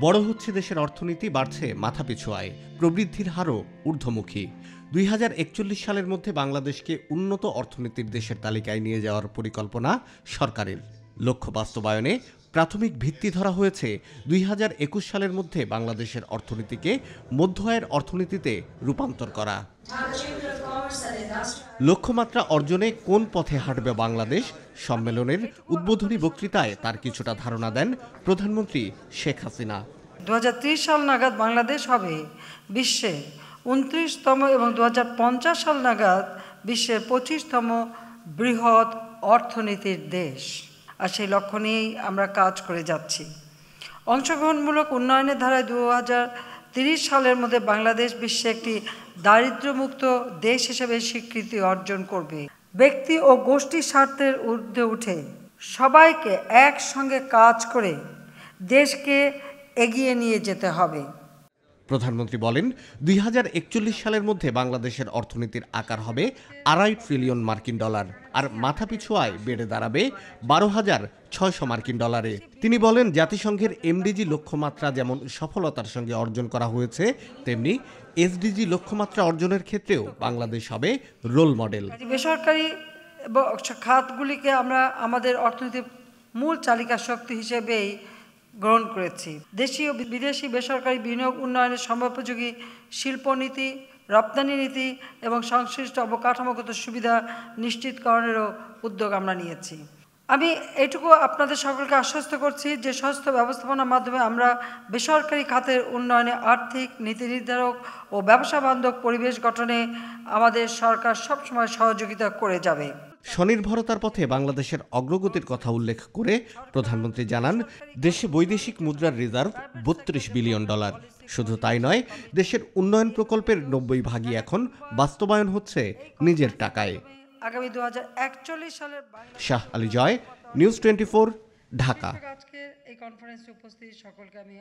বড় হচ্ছে দেশের অর্থনীতি, বাড়ছে মাথাপিছু আয়, প্রবৃদ্ধির হারও ঊর্ধ্বমুখী। 2041 সালের মধ্যে বাংলাদেশকে উন্নত অর্থনীতির দেশের তালিকায় নিয়ে যাওয়ার পরিকল্পনা সরকারের। লক্ষ্য বাস্তবায়নে প্রাথমিক ভিত্তি ধরা হয়েছে 2021 সালের মধ্যে বাংলাদেশের অর্থনীতিকে মধ্য আয়ের অর্থনীতিতে রূপান্তর করা। লক্ষ্যমাত্রা অর্জনে কোন পথে হাঁটবে বাংলাদেশ? সম্মেলনের উদ্বোধনী বক্তৃতায় তার কিছুটা ধারণা দেন প্রধানমন্ত্রী শেখ হাসিনা। 2030 সাল নাগাদ বাংলাদেশ হবে বিশ্বের 29তম এবং 2050 সাল নাগাদ বিশ্বের 25তম বৃহৎ অর্থনীতির দেশ। আর সেই লক্ষ্য নিয়েই আমরা কাজ করে যাচ্ছি। অংশগ্রহণমূলক উন্নয়নের ধারায় 2030 সালের মধ্যে বাংলাদেশ বিশ্বে একটি দারিদ্র্যমুক্ত দেশ হিসেবে স্বীকৃতি অর্জন করবে। ব্যক্তি ও গোষ্ঠীর স্বার্থের ঊর্ধ্বে উঠে সবাইকে একসঙ্গে কাজ করে দেশকে এগিয়ে নিয়ে যেতে হবে। প্রধানমন্ত্রী বলেন, 2041 সালের মধ্যে বাংলাদেশের অর্থনীতির আকার হবে $2.5 ট্রিলিয়ন মার্কিন ডলার, আর মাথাপিছু আয় বেড়ে দাঁড়াবে $12,600 তিনি বলেন, জাতিসংঘের এমডিজি লক্ষ্যমাত্রা যেমন সফলতার সঙ্গে অর্জন করা হয়েছে, তেমনি এসডিজি লক্ষ্যমাত্রা অর্জনের ক্ষেত্রেও বাংলাদেশ হবে রোল মডেল। বেসরকারি খাতগুলিকে আমরা আমাদের অর্থনীতির মূল চালিকা শক্তি হিসেবেই গ্রহণ করেছি। দেশীয় বিদেশি বেসরকারি বিনিয়োগ উন্নয়নের সময়োপযোগী শিল্পনীতি, রপ্তানি নীতি এবং সংশ্লিষ্ট অবকাঠামোগত সুবিধা নিশ্চিতকরণেরও উদ্যোগ আমরা নিয়েছি। আমি এটুকু আপনাদের সকলকে আশ্বস্ত করছি যে স্বাস্থ্য ব্যবস্থাপনার মাধ্যমে আমরা বেসরকারি খাতের উন্নয়নে আর্থিক নীতি নির্ধারক ও ব্যবসা বান্ধব পরিবেশ গঠনে আমাদের সরকার সবসময় সহযোগিতা করে যাবে। স্বনির্ভরতার পথে বাংলাদেশের অগ্রগতির কথা উল্লেখ করে প্রধানমন্ত্রী জানান, দেশে বৈদেশিক মুদ্রার রিজার্ভ $32 বিলিয়ন। শুধু তাই নয়, দেশের উন্নয়ন প্রকল্পের 90% এখন বাস্তবায়ন হচ্ছে নিজের টাকায়। আগামী 2041 সালের শাহ আলী জয়, নিউজ 24, ঢাকা। আজকের এই কনফারেন্সে উপস্থিত সকলকে আমি